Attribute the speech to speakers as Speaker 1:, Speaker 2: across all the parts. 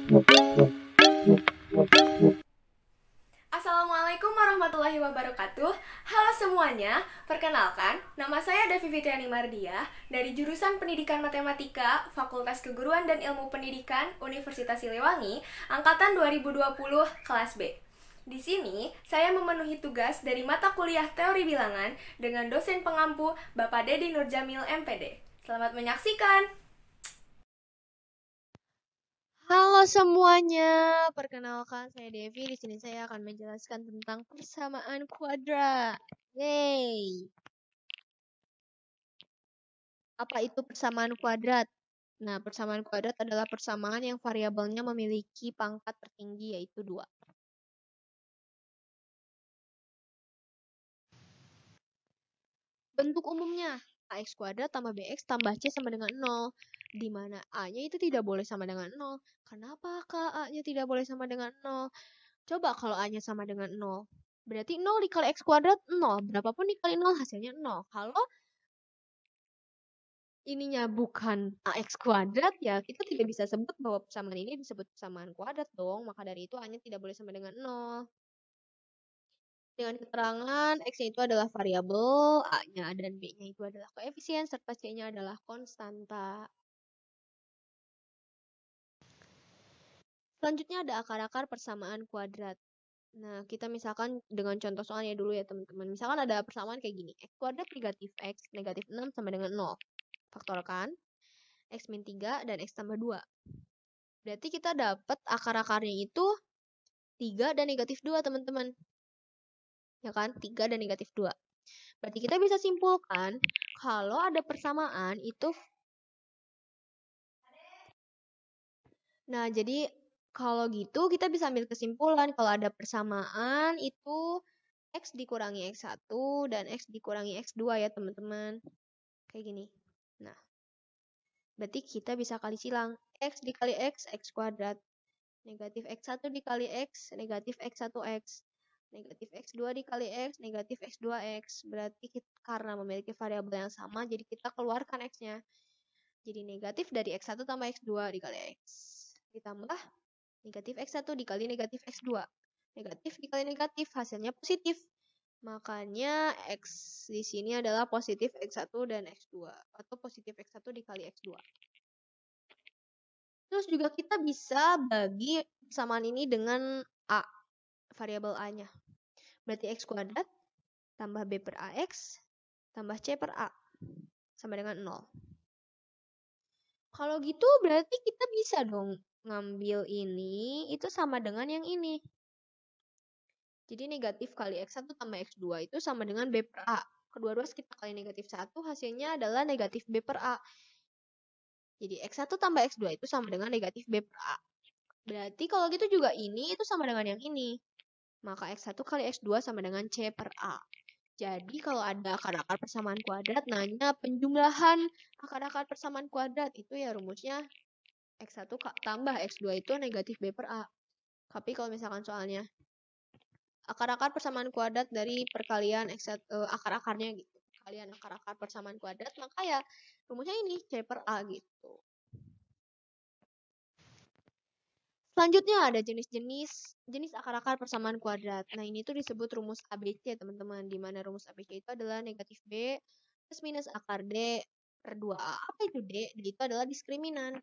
Speaker 1: Assalamualaikum warahmatullahi wabarakatuh. Halo semuanya, perkenalkan, nama saya Devi Fitriani Mardia dari jurusan Pendidikan Matematika, Fakultas Keguruan dan Ilmu Pendidikan, Universitas Siliwangi, angkatan 2020 kelas B. Di sini, saya memenuhi tugas dari mata kuliah Teori Bilangan dengan dosen pengampu Bapak Dedi Nurjamil MPD. Selamat menyaksikan.
Speaker 2: Halo semuanya, perkenalkan saya Devi. Di sini saya akan menjelaskan tentang persamaan kuadrat. Yeay. Apa itu persamaan kuadrat? Nah, persamaan kuadrat adalah persamaan yang variabelnya memiliki pangkat tertinggi yaitu 2. Bentuk umumnya, ax kuadrat tambah bx tambah c sama dengan 0. Di mana a-nya itu tidak boleh sama dengan 0. Kenapa kak a-nya tidak boleh sama dengan 0? Coba kalau a-nya sama dengan 0. Berarti 0 dikali x kuadrat 0. Berapapun dikali 0 hasilnya 0. Kalau ininya bukan ax kuadrat, ya kita tidak bisa sebut bahwa persamaan ini disebut persamaan kuadrat dong. Maka dari itu a-nya tidak boleh sama dengan 0. Dengan keterangan x-nya itu adalah variabel, a-nya dan b-nya itu adalah koefisien, serta c-nya adalah konstanta. Selanjutnya ada akar-akar persamaan kuadrat. Nah, kita misalkan dengan contoh soalnya dulu ya teman-teman. Misalkan ada persamaan kayak gini. X kuadrat negatif X negatif 6 sama dengan 0. Faktorkan. X min 3 dan X tambah 2. Berarti kita dapat akar-akarnya itu 3 dan negatif 2 teman-teman. Ya kan? 3 dan negatif 2. Berarti kita bisa simpulkan kalau ada persamaan itu. Nah, jadi kalau gitu kita bisa ambil kesimpulan kalau ada persamaan itu X dikurangi X1 dan X dikurangi X2 ya teman-teman. Kayak gini. Nah, berarti kita bisa kali silang. X dikali X, X kuadrat. Negatif X1 dikali X, negatif X1X. Negatif X2 dikali X, negatif X2X. Berarti kita, karena memiliki variabel yang sama, jadi kita keluarkan X-nya. Jadi negatif dari X1 tambah X2 dikali X. Ditambah negatif X1 dikali negatif X2. Negatif dikali negatif, hasilnya positif. Makanya X di sini adalah positif X1 dan X2. Atau positif X1 dikali X2. Terus juga kita bisa bagi persamaan ini dengan A, variabel A-nya. Berarti X kuadrat tambah B per AX tambah C per A sama dengan 0. Kalau gitu berarti kita bisa dong ngambil ini itu sama dengan yang ini. Jadi negatif kali X1 tambah X2 itu sama dengan B per A. Kedua-dua kita kali negatif 1 hasilnya adalah negatif B per A. Jadi X1 tambah X2 itu sama dengan negatif B per A. Berarti kalau gitu juga ini itu sama dengan yang ini. Maka X1 kali X2 sama dengan C per A. Jadi kalau ada akar-akar persamaan kuadrat, nanya penjumlahan akar-akar persamaan kuadrat. Itu ya rumusnya X1 tambah X2 itu negatif B per A. Tapi kalau misalkan soalnya akar-akar persamaan kuadrat dari perkalian akar-akarnya gitu. Perkalian akar-akar persamaan kuadrat, maka ya rumusnya ini C per A gitu. Selanjutnya ada jenis akar-akar persamaan kuadrat. Nah, ini tuh disebut rumus ABC, teman-teman. Di mana rumus ABC itu adalah negatif B plus minus akar D per 2A. Apa itu D? D itu adalah diskriminan.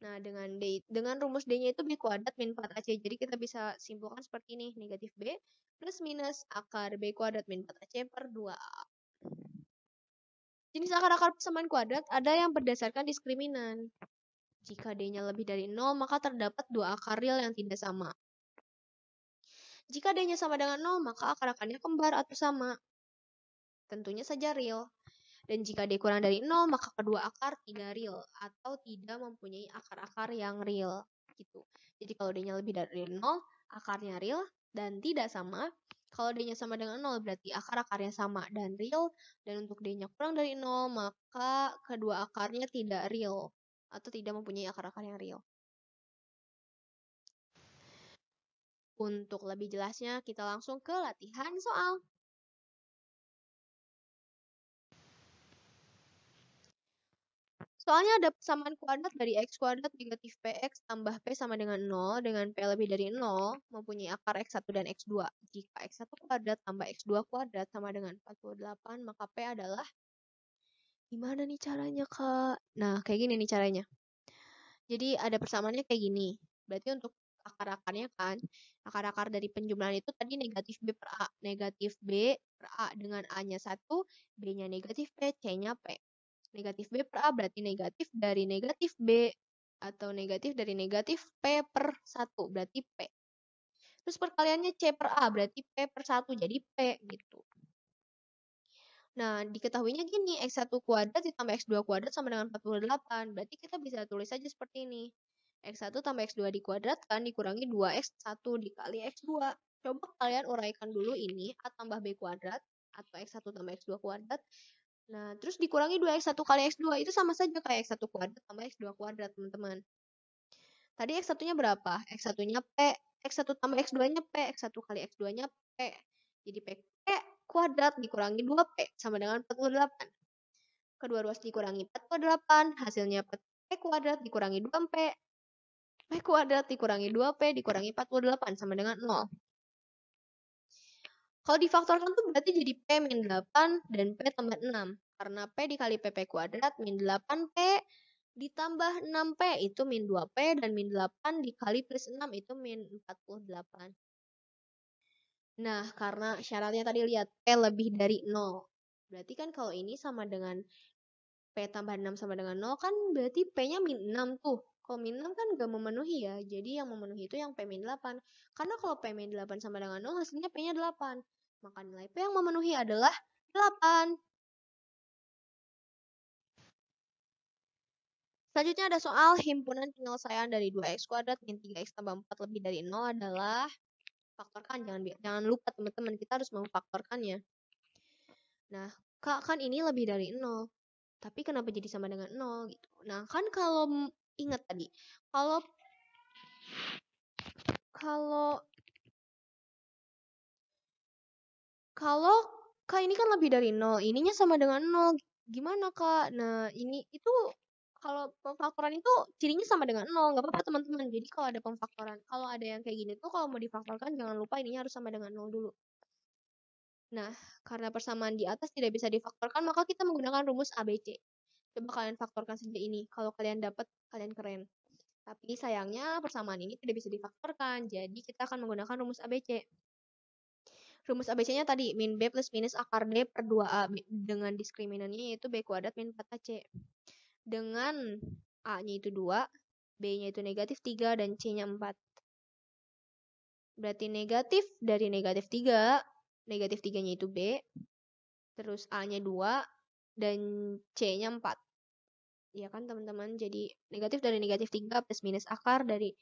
Speaker 2: Nah, dengan rumus D-nya itu B kuadrat min 4AC. Jadi kita bisa simpulkan seperti ini. Negatif B plus minus akar B kuadrat min 4AC per 2A. Jenis akar-akar persamaan kuadrat ada yang berdasarkan diskriminan. Jika D-nya lebih dari 0, maka terdapat dua akar real yang tidak sama. Jika D-nya sama dengan 0, maka akar-akarnya kembar atau sama. Tentunya saja real. Dan jika D kurang dari 0, maka kedua akar tidak real atau tidak mempunyai akar-akar yang real. Gitu. Jadi kalau D-nya lebih dari 0, akarnya real dan tidak sama. Kalau D-nya sama dengan 0, berarti akar-akarnya sama dan real. Dan untuk D-nya kurang dari 0, maka kedua akarnya tidak real atau tidak mempunyai akar-akar yang real. Untuk lebih jelasnya, kita langsung ke latihan soal. Soalnya ada persamaan kuadrat dari x kuadrat negatif px tambah p sama dengan 0 dengan p lebih dari 0 mempunyai akar x1 dan x2. Jika x1 kuadrat tambah x2 kuadrat sama dengan 48, maka p adalah gimana nih caranya, Kak? Nah, kayak gini nih caranya. Jadi ada persamaannya kayak gini. Berarti untuk akar-akarnya kan, akar-akar dari penjumlahan itu tadi negatif B per A. Negatif B per A dengan A-nya 1, B-nya negatif P, C-nya P. Negatif B per A berarti negatif dari negatif B atau negatif dari negatif P per 1 berarti P. Terus perkaliannya C per A berarti P per 1 jadi P gitu. Nah, diketahuinya gini, X1 kuadrat ditambah X2 kuadrat sama dengan 48. Berarti kita bisa tulis saja seperti ini. X1 tambah X2 dikuadratkan dikurangi 2X1 dikali X2. Coba kalian uraikan dulu ini, A tambah B kuadrat atau X1 tambah X2 kuadrat. Nah, terus dikurangi 2X1 kali X2. Itu sama saja kayak X1 kuadrat tambah X2 kuadrat, teman-teman. Tadi X1-nya berapa? X1-nya P. X1 tambah X2-nya P. X1 kali X2-nya P. Jadi P kuadrat dikurangi 2P sama dengan 48. Kedua ruas dikurangi 48, hasilnya P kuadrat dikurangi 2P. P kuadrat dikurangi 2P dikurangi 48 sama dengan 0. Kalau difaktorkan tuh berarti jadi P min 8 dan P tambah 6. Karena P dikali PP kuadrat min 8P ditambah 6P itu min 2P dan min 8 dikali plus 6 itu min 48. Nah, karena syaratnya tadi lihat P lebih dari 0. Berarti kan kalau ini sama dengan P tambah 6 sama dengan 0 kan berarti P-nya min 6 tuh. Kalau min 6 kan gak memenuhi ya. Jadi yang memenuhi itu yang P min 8. Karena kalau P min 8 sama dengan 0 hasilnya P-nya 8. Maka nilai P yang memenuhi adalah 8. Selanjutnya ada soal himpunan penyelesaian dari 2x kuadrat min 3x tambah 4 lebih dari 0 adalah faktorkan. Jangan lupa teman-teman, kita harus memfaktorkannya. Nah, Kak, kan ini lebih dari 0. Tapi kenapa jadi sama dengan 0 gitu. Nah, kan kalau ingat tadi, kalau Kak ini kan lebih dari 0, ininya sama dengan 0. Gimana, Kak? Nah, ini itu kalau pemfaktoran itu cirinya sama dengan 0, nggak apa-apa teman-teman. Jadi kalau ada pemfaktoran, kalau ada yang kayak gini tuh kalau mau difaktorkan jangan lupa ininya harus sama dengan 0 dulu. Nah, karena persamaan di atas tidak bisa difaktorkan, maka kita menggunakan rumus ABC. Coba kalian faktorkan saja ini. Kalau kalian dapat, kalian keren. Tapi sayangnya persamaan ini tidak bisa difaktorkan, jadi kita akan menggunakan rumus ABC. Rumus ABC-nya tadi, min B plus minus akar D per 2A. Dengan diskriminannya yaitu B kuadrat min 4AC. Dengan A-nya itu 2, B-nya itu negatif 3, dan C-nya 4. Berarti negatif dari negatif 3, negatif 3-nya itu B, terus A-nya 2, dan C-nya 4. Ya kan teman-teman, jadi negatif dari negatif 3 plus minus akar dari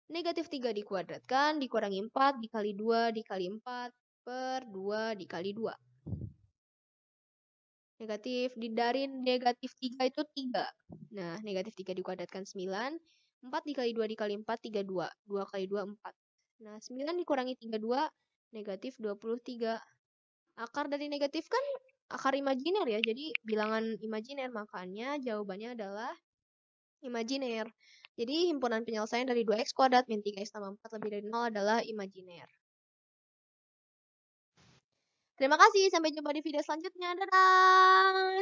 Speaker 2: negatif 3 dikuadratkan, dikurangi 4, dikali 2, dikali 4, per 2 dikali 2. Negatif, dari negatif 3 itu 3. Nah, negatif 3 dikuadratkan 9. 4 dikali 2 dikali 4, 32. 2 kali 2, 4. Nah, 9 dikurangi 32, negatif 23. Akar dari negatif kan akar imajiner ya, jadi bilangan imajiner. Makanya jawabannya adalah imajiner. Jadi himpunan penyelesaian dari 2x kuadrat min 3x tambah 4 lebih dari 0 adalah imajiner. Terima kasih, sampai jumpa di video selanjutnya. Dadah!